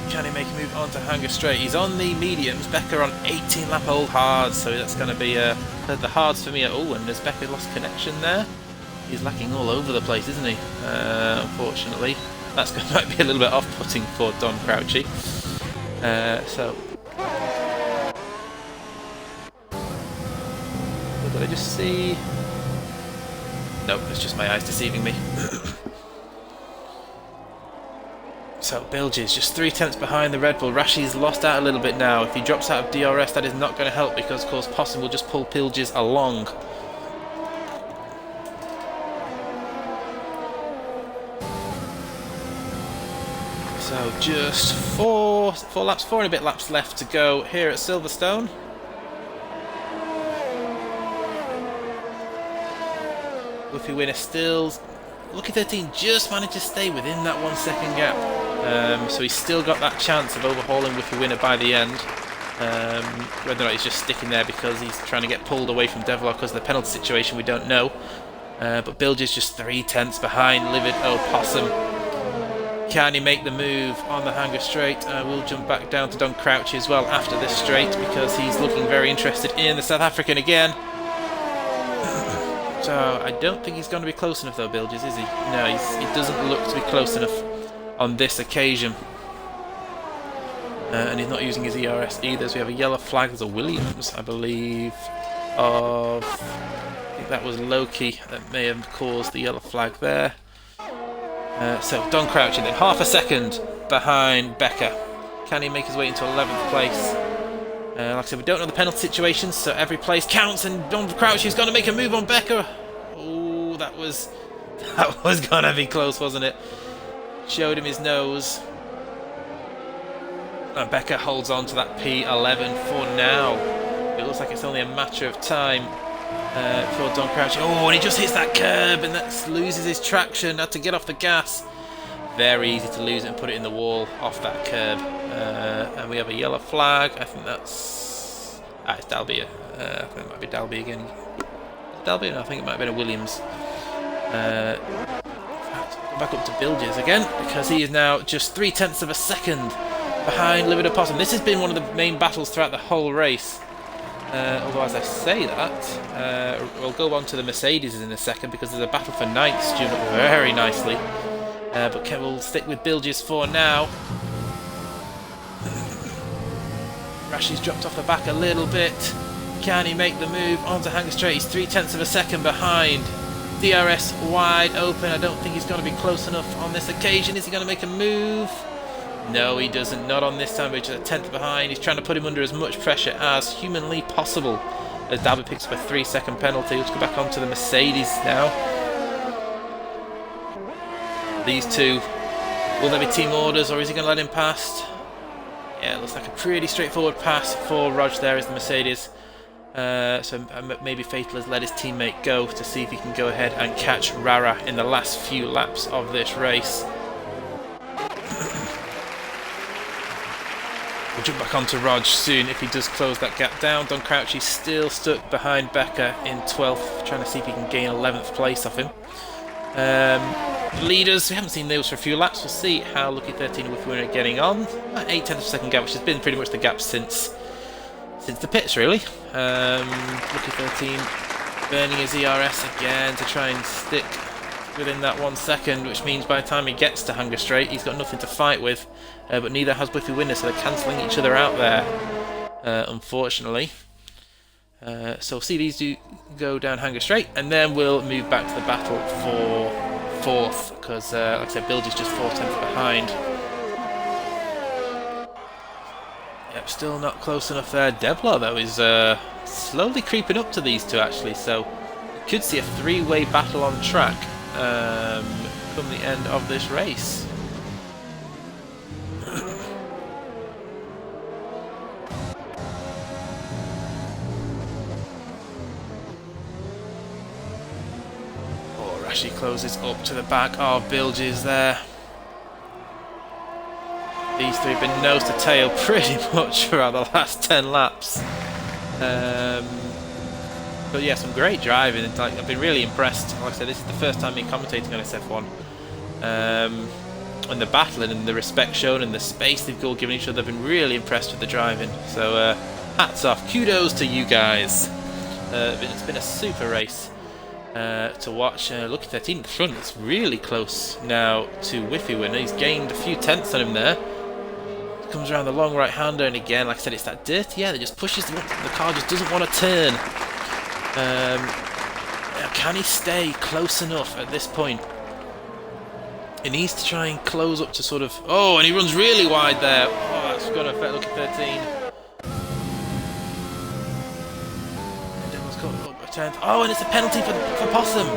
Can he make a move onto Hanger Straight? He's on the mediums, Becker on 18 lap old hards, so that's going to be the hards for me. Oh, and has Becker lost connection there? He's lacking all over the place, isn't he? Unfortunately, that's might be a little bit off-putting for Don Crouchy. So, what did I just see? Nope, it's just my eyes deceiving me. So Bilges just 3/10 behind the Red Bull. Rashi's lost out a little bit now. If he drops out of DRS, that is not going to help because, of course, Possum will just pull Bilges along. So just four and a bit laps left to go here at Silverstone. Woofy Winner still. Lucky 13 just managed to stay within that 1 second gap. So he's still got that chance of overhauling Woofy Winner by the end. Whether or not he's just sticking there because he's trying to get pulled away from Devlar because of the penalty situation, we don't know. But Bilge is just 3/10 behind Livid Possum. Can he make the move on the Hanger Straight? We'll jump back down to Don Crouchy as well after this straight because he's looking very interested in the South African again. So I don't think he's going to be close enough though, Bilges, is he? No, he doesn't look to be close enough on this occasion. And he's not using his ERS either, so we have a yellow flag. There's a Williams, I believe, I think that was Loki that may have caused the yellow flag there. So Don Crouchy then, half a second behind Becker. Can he make his way into 11th place? Like I said, we don't know the penalty situations, so every place counts, and Don Crouchy is going to make a move on Becker. Oh, that was going to be close, wasn't it? Showed him his nose. And Becker holds on to that P11 for now. It looks like it's only a matter of time for Don Crouchy. Oh, and he just hits that curb, and that loses his traction. Had to get off the gas. Very easy to lose it and put it in the wall off that curb. And we have a yellow flag. I think that's... it's Dalby. I think it might be Dalby again. Dalby? No, I think it might have been a Williams. In fact, go back up to Bilges again, because he is now just 3/10 of a second behind Livid Possum. This has been one of the main battles throughout the whole race. Although as I say that, we'll go on to the Mercedes in a second, because there's a battle for ninth queued up very nicely. But we'll stick with Bilges for now. Rashi's dropped off the back a little bit. Can he make the move onto Hanger Straight? He's 3/10 of a second behind. DRS wide open. I don't think he's going to be close enough on this occasion. Is he going to make a move? No, he doesn't. Not on this time, which is a 10th behind. He's trying to put him under as much pressure as humanly possible. As Dalby picks up a 3-second penalty. Let's go back onto the Mercedes now. These two, will there be team orders, or is he going to let him past? Yeah, it looks like a pretty straightforward pass for Rog there as the Mercedes. So maybe Fatal has let his teammate go to see if he can go ahead and catch Rara in the last few laps of this race. We'll jump back onto Rog soon if he does close that gap down. Don Crouchy's still stuck behind Becker in 12th, trying to see if he can gain 11th place off him. Leaders, we haven't seen those for a few laps. We'll see how Lucky 13 and Whiffy Winner are getting on. 8/10 of a second gap, which has been pretty much the gap since the pits, really. Lucky 13 burning his ERS again to try and stick within that 1 second, which means by the time he gets to Hunger Straight, he's got nothing to fight with. But neither has Whiffy Winner, so they're cancelling each other out there, unfortunately. So we'll see these two go down Hunger Straight, and then we'll move back to the battle for 4th, because, like I said, Bilge is just 4/10 behind. Yep, still not close enough there. Devlar, though, is slowly creeping up to these two, actually, so we could see a 3-way battle on track come the end of this race. She closes up to the back of Bilge's there. These three have been nose to tail pretty much throughout the last 10 laps. But yeah, some great driving. Like, I've been really impressed. Like I said, this is the first time me commentating on SF1. And the battling and the respect shown and the space they've all given each other, I've been really impressed with the driving. So hats off, kudos to you guys. It's been a super race to watch. Lucky 13 at the front, it's really close now to Whiffy Winner. He's gained a few tenths on him there. Comes around the long right hander, and again, like I said, it's that dirty air that just pushes the car, just doesn't want to turn. Can he stay close enough at this point? He needs to try and close up to sort of... Oh, and he runs really wide there. Oh, that's going to affect Lucky 13. Oh, and it's a penalty for Possum.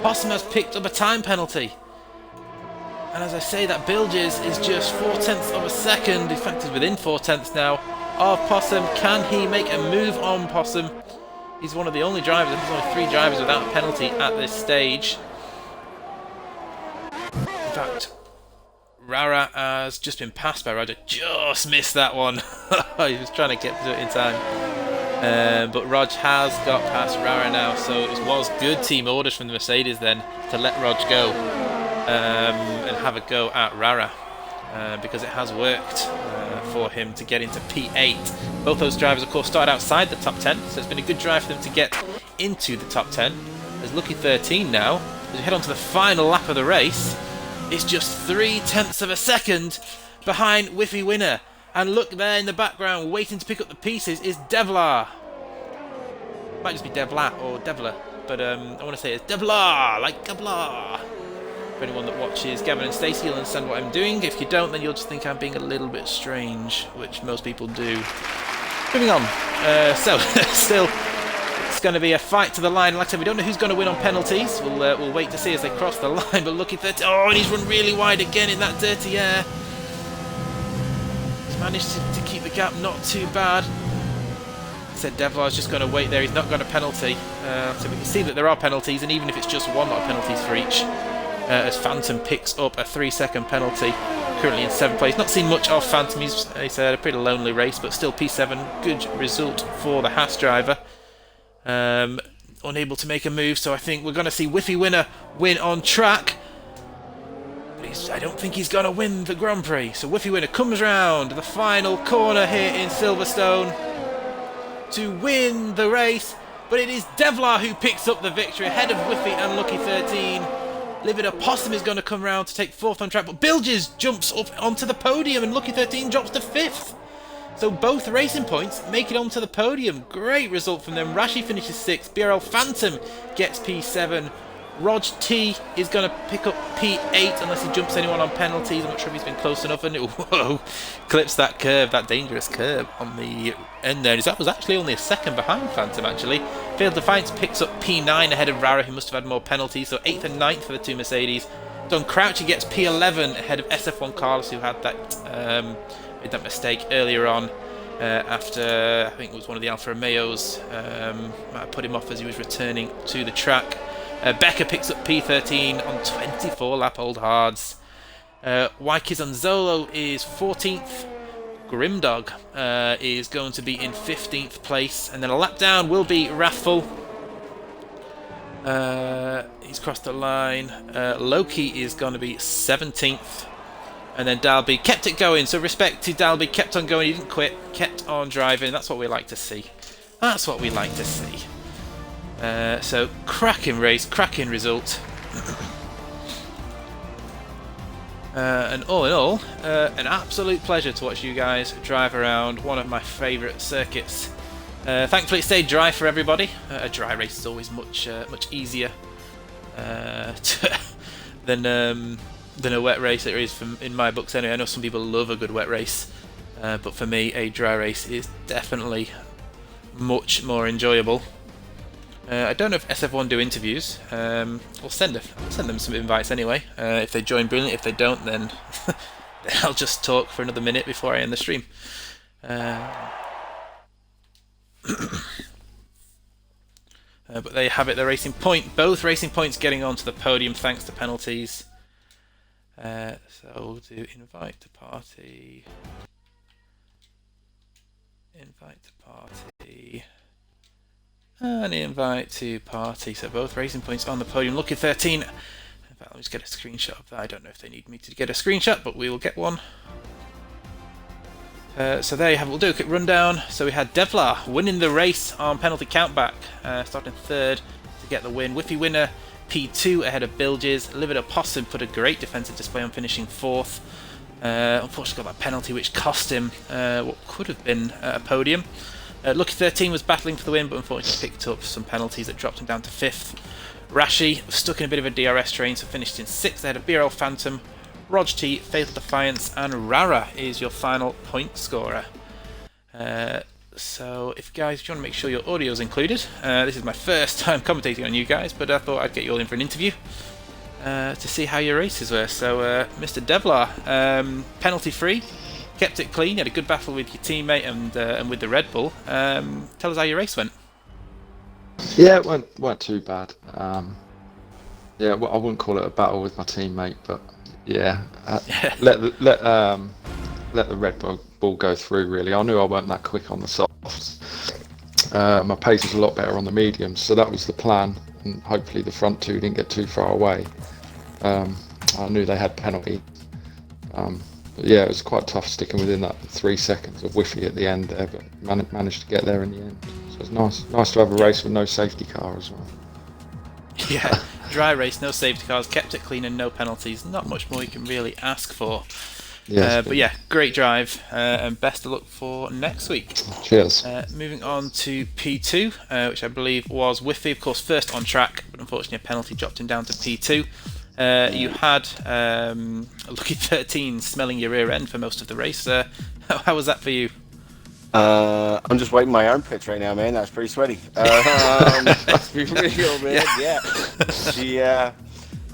Possum has picked up a time penalty. And as I say, that Bilges is just 4/10 of a second. In fact, he's within 4/10 now of Possum. Can he make a move on Possum? He's one of the only drivers, I think there's only 3 drivers without a penalty at this stage. In fact, Rara has just been passed by Roger. Just missed that one. He was trying to get to it in time. But Rog has got past Rara now, so it was good team orders from the Mercedes then to let Rog go and have a go at Rara, because it has worked for him to get into P8. Both those drivers, of course, started outside the top 10, so it's been a good drive for them to get into the top 10. There's Lucky 13 now, as we head on to the final lap of the race, it's just 3/10 of a second behind Whiffy Winner. And look there in the background, waiting to pick up the pieces, is Devlar. Might just be Devlar or Devler, but I want to say it's Devlar, like Devlar. For anyone that watches Gavin and Stacey, you'll understand what I'm doing. If you don't, then you'll just think I'm being a little bit strange, which most people do. Moving on. So, still, it's going to be a fight to the line. Like I said, we don't know who's going to win on penalties. We'll wait to see as they cross the line, but Lucky 13... Oh, and he's run really wide again in that dirty air. Managed to keep the gap not too bad. I said Devlar's just going to wait there. He's not got a penalty. So we can see that there are penalties, and even if it's just one, not penalties for each. As Phantom picks up a 3-second penalty, currently in 7th place. Not seen much of Phantom. He's had a pretty lonely race, but still P7. Good result for the Haas driver. Unable to make a move, so I think we're going to see Whiffy Winner win on track. I don't think he's going to win the Grand Prix. So Whiffy Winner comes round the final corner here in Silverstone to win the race. But it is Devlar who picks up the victory ahead of Whiffy and Lucky 13. Livid Opossum is going to come round to take 4th on track. But Bilges jumps up onto the podium and Lucky 13 drops to 5th. So both racing points make it onto the podium. Great result from them. Rashi finishes 6th. BRL Phantom gets P7. Rog T is going to pick up P8 unless he jumps anyone on penalties. I'm not sure if he's been close enough. And whoa, clips that curve, that dangerous curve on the end there. That was actually only a second behind Phantom, actually. Failed Defiance picks up P9 ahead of Rara, who must have had more penalties. So 8th and 9th for the 2 Mercedes. Don Crouchy gets P11 ahead of SF1 Carlos, who had that made that mistake earlier on. after I think it was one of the Alfa Romeos might have put him off as he was returning to the track. Becker picks up P13 on 24 lap old hards. Waikizanzolo is 14th. Grimdog is going to be in 15th place, and then a lap down will be Wrathful. He's crossed the line. Loki is going to be 17th, and then Dalby kept it going. So respect to Dalby, kept on going. He didn't quit, kept on driving. That's what we like to see. That's what we like to see. So cracking race, cracking result. And all in all, an absolute pleasure to watch you guys drive around one of my favourite circuits. Thankfully it stayed dry for everybody. A dry race is always much easier than a wet race. It is in my books anyway. I know some people love a good wet race, but for me a dry race is definitely much more enjoyable. I don't know if SF1 do interviews. I'll send them some invites anyway. If they join, brilliant. If they don't, then I'll just talk for another minute before I end the stream. But there you have it, the Racing Point. Both Racing Points getting onto the podium thanks to penalties. So we'll do invite to party. Invite to party. And invite to party. So both Racing Points on the podium. Lucky 13. In fact, let me just get a screenshot of that. I don't know if they need me to get a screenshot, but we will get one. So there you have it. We'll do a quick rundown. So we had Devlar winning the race on penalty countback, starting third to get the win. Whiffy winner P2 ahead of Bilges. Livid Opossum put a great defensive display on finishing fourth. Unfortunately got that penalty which cost him what could have been a podium. Lucky 13 was battling for the win, but unfortunately picked up some penalties that dropped him down to 5th. Rashi was stuck in a bit of a DRS train, so finished in 6th ahead of BRL Phantom. Rog T, Fatal Defiance, and Rara is your final point scorer. So if you want to make sure your audio is included, this is my first time commentating on you guys, but I thought I'd get you all in for an interview to see how your races were. So Mr. Devlar, penalty free. Kept it clean, had a good battle with your teammate and with the Red Bull. Tell us how your race went. Yeah, it weren't too bad. Yeah, well, I wouldn't call it a battle with my teammate, but yeah, let the Red Bull go through. Really, I knew I weren't that quick on the softs. My pace was a lot better on the mediums, so that was the plan. And hopefully the front two didn't get too far away. I knew they had penalty. But yeah, it was quite tough sticking within that 3 seconds of Whiffy at the end there, but managed to get there in the end. So it's nice to have a race with no safety car as well. Yeah, dry race, no safety cars, kept it clean and no penalties. Not much more you can really ask for. Yes, but yeah, great drive and best of luck for next week. Cheers. Moving on to P2, which I believe was Whiffy, of course, first on track, but unfortunately a penalty dropped him down to P2. You had Lucky 13 smelling your rear end for most of the race. How was that for you? I'm just wiping my armpits right now, man. That's pretty sweaty. That's pretty real, man. Yeah.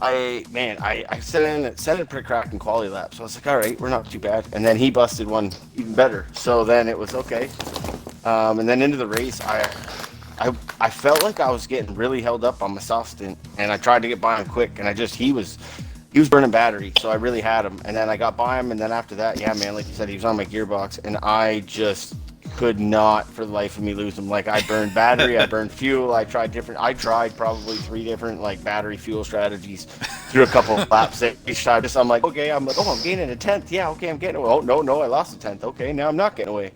I set in a pretty cracking quality lap, so I was like, all right, we're not too bad. And then he busted one even better. So then it was okay. And then into the race, I felt like I was getting really held up on my soft stint, and I tried to get by him quick, and he was burning battery, so I really had him. And then I got by him, and then after that, yeah, man, like you said, he was on my gearbox, and I just could not for the life of me lose him. Like, I burned battery, I burned fuel, I tried probably 3 different like battery fuel strategies through a couple of laps each time. I'm like, I'm gaining a 10th. Yeah, okay, I'm getting away. Oh no, I lost a 10th. Okay, now I'm not getting away.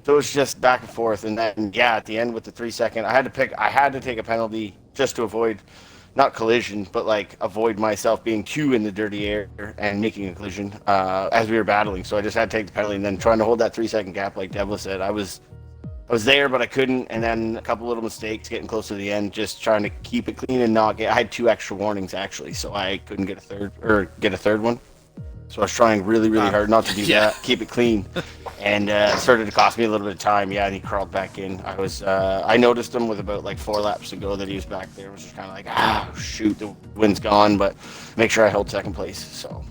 So it was just back and forth, and then at the end with the 3 second, I had to take a penalty just to avoid, not collision, but like avoid myself being too in the dirty air and making a collision as we were battling. So I just had to take the penalty, and then trying to hold that 3 second gap, like Devla said, I was there, but I couldn't. And then a couple little mistakes getting close to the end, just trying to keep it clean and not get. I had 2 extra warnings actually, so I couldn't get a third one. So I was trying really, really hard not to do that, keep it clean, and it started to cost me a little bit of time. Yeah, and he crawled back in. I noticed him with about like 4 laps to go that he was back there. It was just kind of like, shoot, the wind's gone, but make sure I held second place. So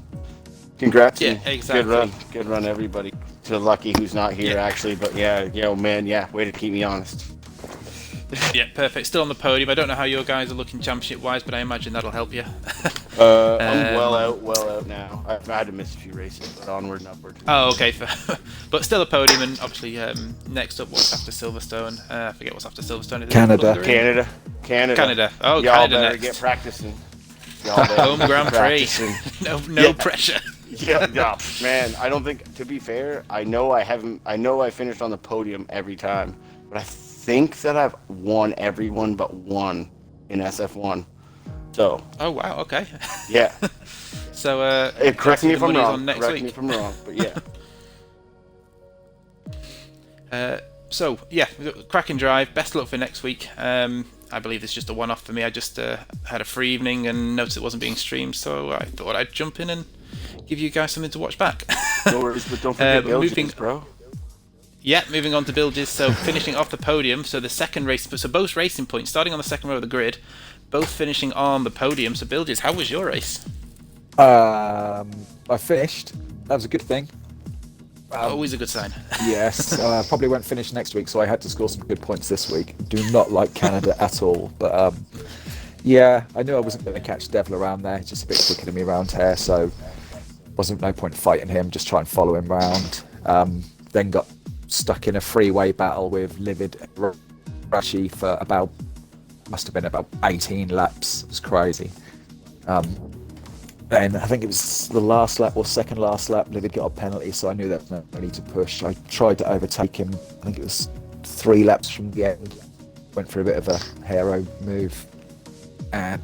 congrats. Yeah, exactly. Good run, everybody. to Lucky, who's not here actually. But yeah, man, way to keep me honest. Yeah, perfect. Still on the podium. I don't know how your guys are looking championship-wise, but I imagine that'll help you. I'm well out now. I've had to miss a few races, but onward and upward. Oh, okay. But still a podium, and obviously next up, what's after Silverstone? I forget what's after Silverstone. Canada. Canada. Oh, y'all Canada better next. get practicing. Home Grand Prix. No pressure. Yeah, man. I don't think. To be fair, I know I finished on the podium every time, but I think that I've won every one but one in SF1. So. Oh wow. Okay. Yeah. So. Correct me if I'm wrong. Next Correct week. me if I'm wrong. But yeah. So yeah, cracking drive. Best of luck for next week. I believe it's just a one-off for me. I just had a free evening and noticed it wasn't being streamed, so I thought I'd jump in and give you guys something to watch back. No worries, but don't forget Bilges, bro. Yeah, moving on to Bilges. So finishing off the podium. So the second race. So both racing points, starting on the second row of the grid, both finishing on the podium. So Bilges, how was your race? I finished. That was a good thing. Always a good sign. Yes, I probably won't finish next week, so I had to score some good points this week. Do not like Canada at all, but yeah, I knew I wasn't going to catch Devil around there. He's just a bit quicker than me around here, so wasn't no point fighting him. Just try and follow him round. Then got stuck in a freeway battle with Livid Rashi for must have been about 18 laps. It was crazy. Then I think it was the last lap or second last lap, Livid got a penalty, so I knew that no need to push. I tried to overtake him. I think it was 3 laps from the end. Went for a bit of a hero move and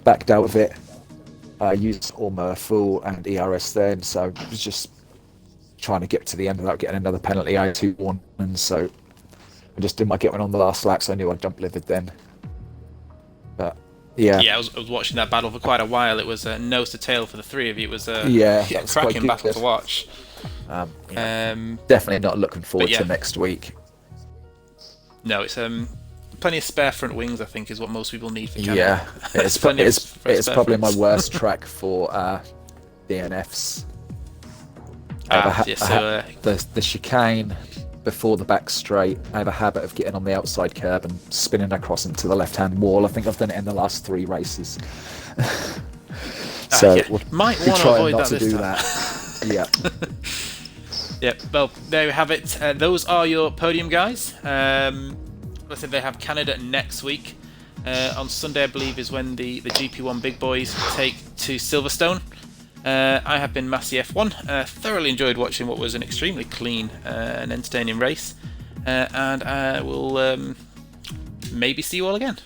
backed out of it. I used all my full and ERS then, so it was just trying to get to the end without getting another penalty. I had 2 warnings, so I just didn't get one on the last lap, so I knew I'd jump Livid then. But yeah, I was watching that battle for quite a while. It was nose to tail for the three of you. It was a that was cracking quite battle to watch. Definitely not looking forward to next week. No, it's plenty of spare front wings, I think, is what most people need for Canada. Yeah, it's probably my worst track for DNFs. The chicane before the back straight, I have a habit of getting on the outside curb and spinning across into the left-hand wall. I think I've done it in the last 3 races. So might want to avoid that this time. Yeah. Yep. Well, there you have it. Those are your podium guys. Let's say they have Canada next week. On Sunday, I believe, is when the GP1 big boys take to Silverstone. I have been Massey F1. Thoroughly enjoyed watching what was an extremely clean and entertaining race. And I will maybe see you all again.